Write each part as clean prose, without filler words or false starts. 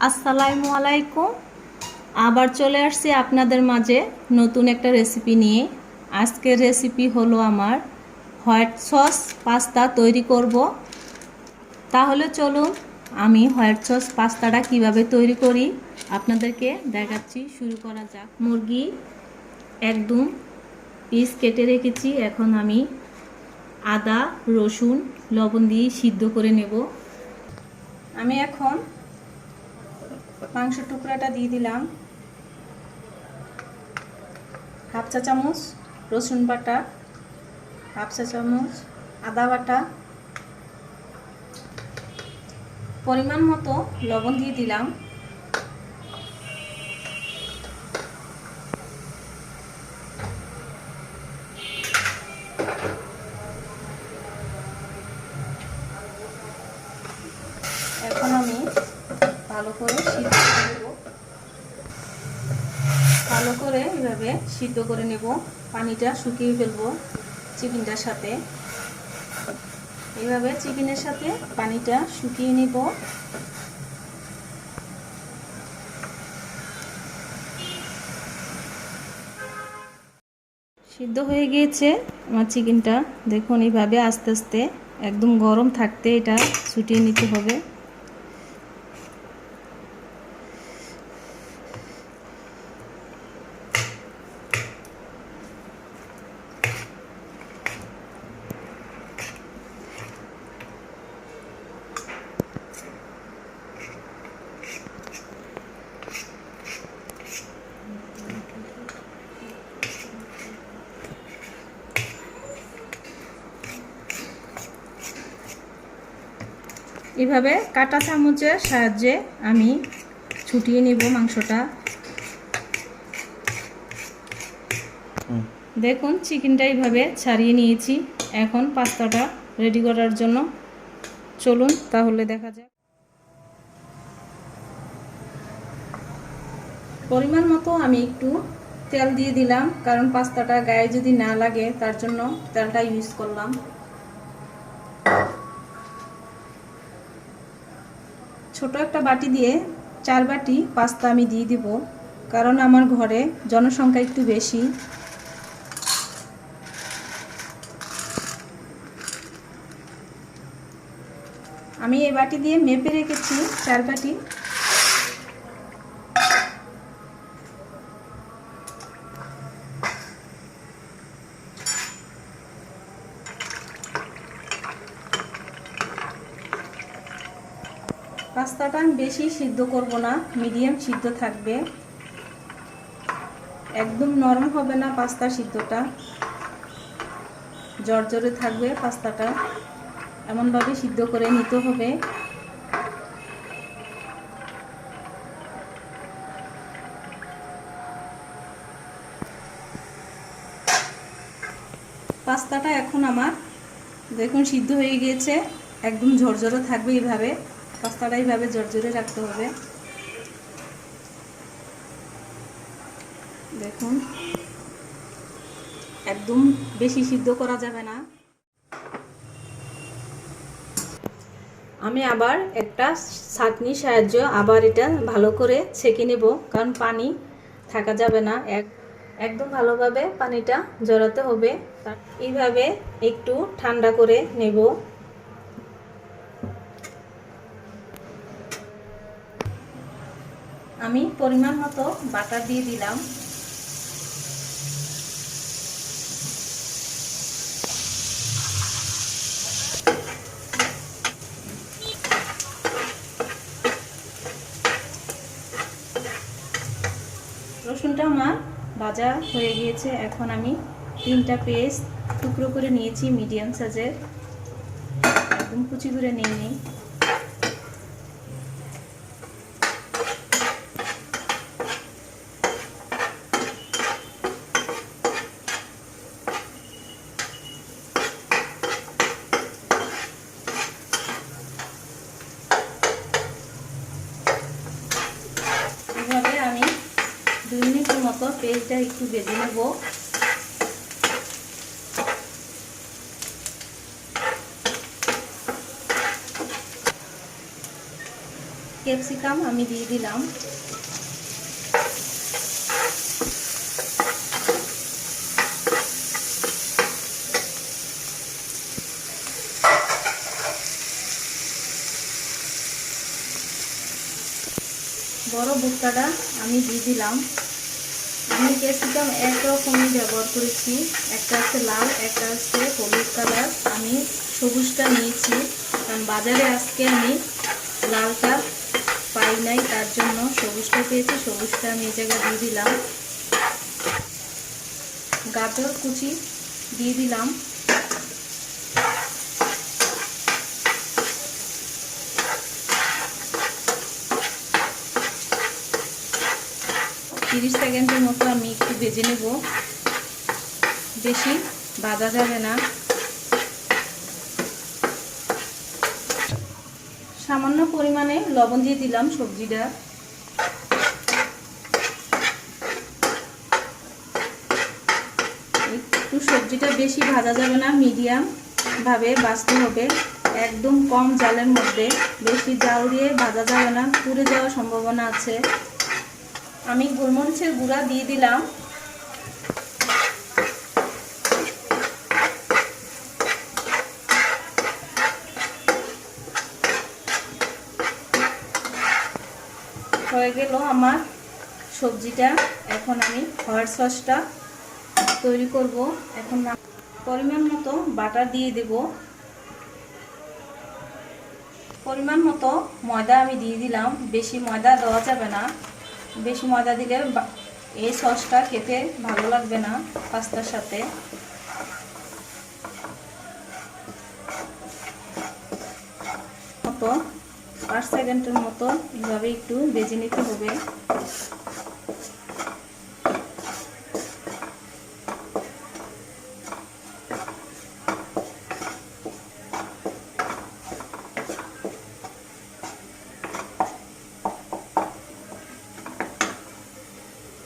আসসালামু আলাইকুম। আবার চলে আসছি আপনাদের মাঝে নতুন একটা রেসিপি নিয়ে। আজকের রেসিপি হলো আমার হোয়াইট সস পাস্তা তৈরি করব। তাহলে চলুন আমি হোয়াইট সস পাস্তাটা কিভাবে তৈরি করি আপনাদেরকে দেখাচ্ছি। শুরু করা যাক। মুরগি একদম পিস কেটে রেখেছি। এখন আমি আদা রসুন লবণ দিয়ে সিদ্ধ করে নেব। আমি এখন মাংসের টুকরাটা দিয়ে দিলাম। হাফ চা চামচ রসুন বাটা, হাফ চা চামচ আদা বাটা, পরিমাণ মতো লবণ দিয়ে দিলাম। এখন আমি ভালো করে সিদ্ধ করে নেব। ভালো করে এভাবে সিদ্ধ করে নেব। পানিটা শুকিয়ে ফেলবো চিকেনটার সাথে। এইভাবে চিকেনের সাথে পানিটা শুকিয়ে নেব। সিদ্ধ হয়ে গিয়েছে আমার চিকেনটা। দেখুন এইভাবে আস্তে আস্তে একদম গরম থাকতে এটা ছুটিয়ে নিতে হবে। এভাবে কাঁটা চামচের সাহায্যে আমি ছুটিয়ে নেব মাংসটা। দেখুন চিকেনটা এইভাবে ছাড়িয়ে নিয়েছি। এখন পাস্তাটা রেডি করার জন্য চলুন তাহলে দেখা যাক। পরিমাণ মতো আমি একটু তেল দিয়ে দিলাম, কারণ পাস্তাটা গায়ে যদি না লাগে তার জন্য তেলটা ইউজ করলাম। ছোট একটা বাটি দিয়ে 4 বাটি পাস্তা আমি দিয়ে দিব, কারণ আমার ঘরে জনসংখ্যা একটু বেশি। আমি এই বাটি দিয়ে মেপে রেখেছি 4 বাটি। পাস্তাটা বেশি সিদ্ধ করব না, মিডিয়াম সিদ্ধ থাকবে। একদম নরম হবে না পাস্তা সিদ্ধটা, জর্জরে থাকবে পাস্তাটা। এমনভাবে সিদ্ধ করে নিতে হবে। পাস্তাটা এখন আমার দেখুন সিদ্ধ হয়ে গিয়েছে। একদম ঝরঝরে থাকবে। এইভাবে পাস্তাটা এইভাবে ঝরঝরে রাখতে হবে। দেখুন একদম বেশি সিদ্ধ করা যাবে না। আমি আবার একটা ছাঁকনির সাহায্যে আবার এটা ভালো করে ছেঁকে নেব, কারণ পানি থাকা যাবে না। একদম ভালোভাবে পানিটা ঝরাতে হবে। এইভাবে একটু ঠান্ডা করে নেব। আমি পরিমাণ মতো বাটার দিয়ে দিলাম। রসুনটা আমার ভাজা হয়ে গিয়েছে। এখন আমি 3টা পেঁয়াজ টুকরো করে নিয়েছি, মিডিয়াম সাইজের, একদম কুচি করে নিয়ে নিই। এভাবে আমি 2 মিনিটের মতো পেঁয়াজটা একটু ভেজে নেব। ক্যাপসিকাম আমি দিয়ে দিলাম। বড় ভুট্টাটা আমি দিয়ে দিলাম। আমি ক্যাপসিকাম এক রকমই ব্যবহার করেছি, একটা হচ্ছে লাল, একটা হচ্ছে হলুদ কালার। আমি সবুজটা নিয়েছি কারণ বাজারে আজকে আমি লালটা পাই নাই, তার জন্য সবুজটা পেয়েছি। সবুজটা আমি এই জায়গায় দিয়ে দিলাম। গাজর কুচি দিয়ে দিলাম। তিরিশ সেকেন্ডের মতো আমি একটু ভেজে নেব, বেশি ভাজা যাবে না। সামান্য পরিমাণে লবণ দিয়ে দিলাম সবজিটা। একটু সবজিটা বেশি ভাজা যাবে না, মিডিয়াম ভাবে ভাজতে হবে, একদম কম জালের মধ্যে। বেশি জাল দিয়ে ভাজা যাবে না, পুড়ে যাওয়ার সম্ভাবনা আছে। আমি গোলমরিচের গুঁড়া দিয়ে দিলাম। হয়ে গেল আমার সবজিটা। এখন আমি হোয়াইট সসটা তৈরি করব। এখন পরিমাণ মতো বাটার দিয়ে দেব। পরিমাণ মতো ময়দা আমি দিয়ে দিলাম। বেশি ময়দা দেওয়া যাবে না, বেশি ময়দা দিলে এই সসটা খেতে ভালো লাগবে না পাস্তার সাথে। মতো 5 সেকেন্ডের মতো এইভাবে একটু ভেজে নিতে হবে।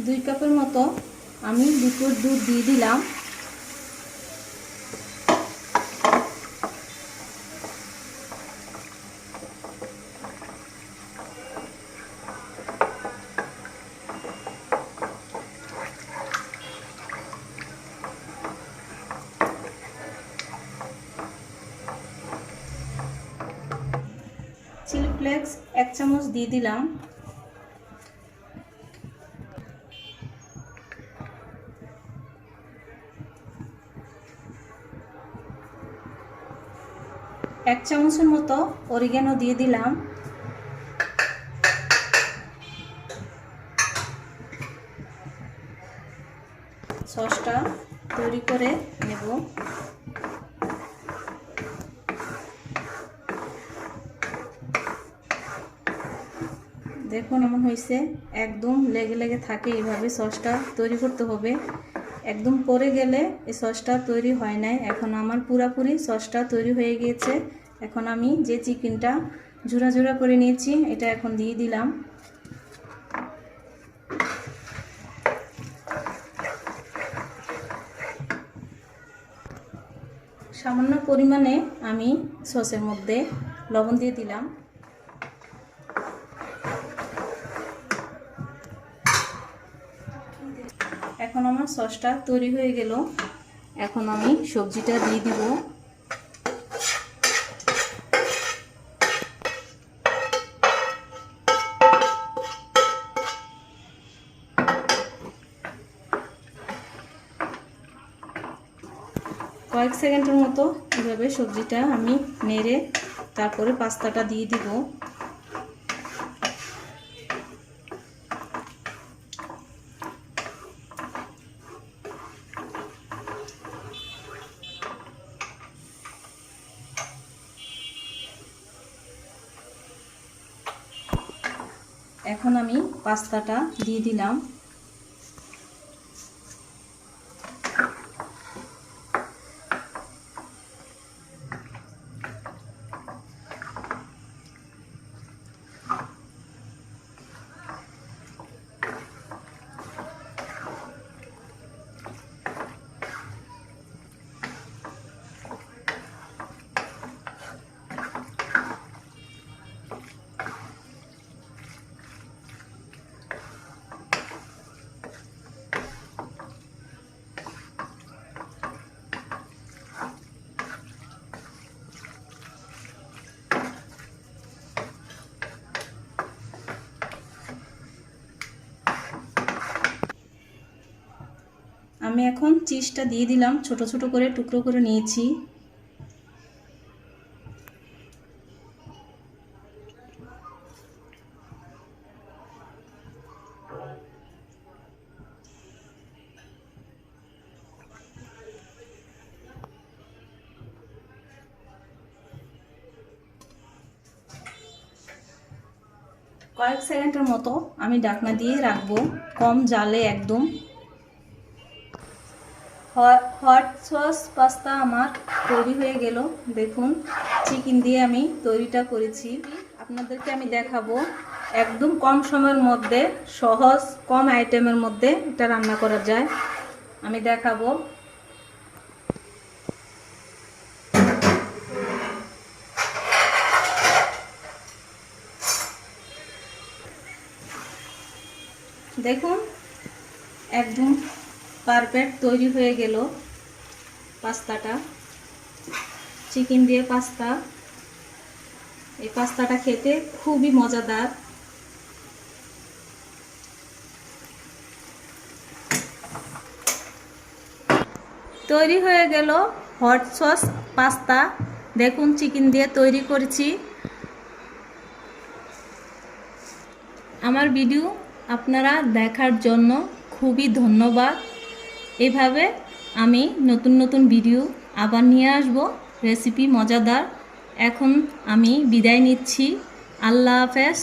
দুই কাপের মতো আমি লিকুইড দুধ দিয়ে দিলাম। চিলি ফ্লেক্স 1 চামচ দিয়ে দিলাম। এক চামচের মতো অরিগানো দিয়ে দিলাম। সসটা তৈরি করে নেব। দেখুন এমন হয়েছে, একদম লেগে লেগে থাকে, এইভাবে সসটা তৈরি করতে হবে। একদম পড়ে গেলে এই সসটা তৈরি হয় নাই। এখন আমার পুরোপুরি সসটা তৈরি হয়ে গিয়েছে। এখন আমি যে চিকেনটা ঝুরা ঝুরা করে নিয়েছি এটা এখন দিয়ে দিলাম। সামান্য পরিমাণে আমি সসের মধ্যে লবণ দিয়ে দিলাম। এখন আমার সসটা তৈরি হয়ে গেল। এখন আমি সবজিটা দিয়ে দিব। কয়েক সেকেন্ডের মতো এভাবে সবজিটা আমি নেড়ে তারপরে পাস্তাটা দিয়ে দিব। এখন আমি পাস্তাটা দিয়ে দিলাম। আমি এখন চিজটা দিয়ে দিলাম, ছোট ছোট করে টুকরো করে নিয়েছি। কয়েক সেকেন্ডের মতো আমি ঢাকনা দিয়ে রাখবো, কম জালে একদম। হট সস পাস্তা আমার তৈরি হয়ে গেল। দেখুন, চিকেন দিয়ে আমি তৈরিটা করেছি। আপনাদেরকে আমি দেখাবো একদম কম সময়ের মধ্যে, সহজ কম আইটেমের মধ্যে এটা রান্না করা যায়। আমি দেখাবো। দেখুন, একদম পারফেক্ট তৈরি হয়ে গেল পাস্তাটা, চিকেন দিয়ে পাস্তা। এই পাস্তাটা খেতে খুবই মজাদার। তৈরি হয়ে গেল হট সস পাস্তা। দেখুন, চিকেন দিয়ে তৈরি করেছি। আমার ভিডিও আপনারা দেখার জন্য খুবই ধন্যবাদ। এভাবে আমি নতুন নতুন ভিডিও আবার নিয়ে আসব, রেসিপি মজাদার। এখন আমি বিদায় নিচ্ছি। আল্লাহ হাফেজ।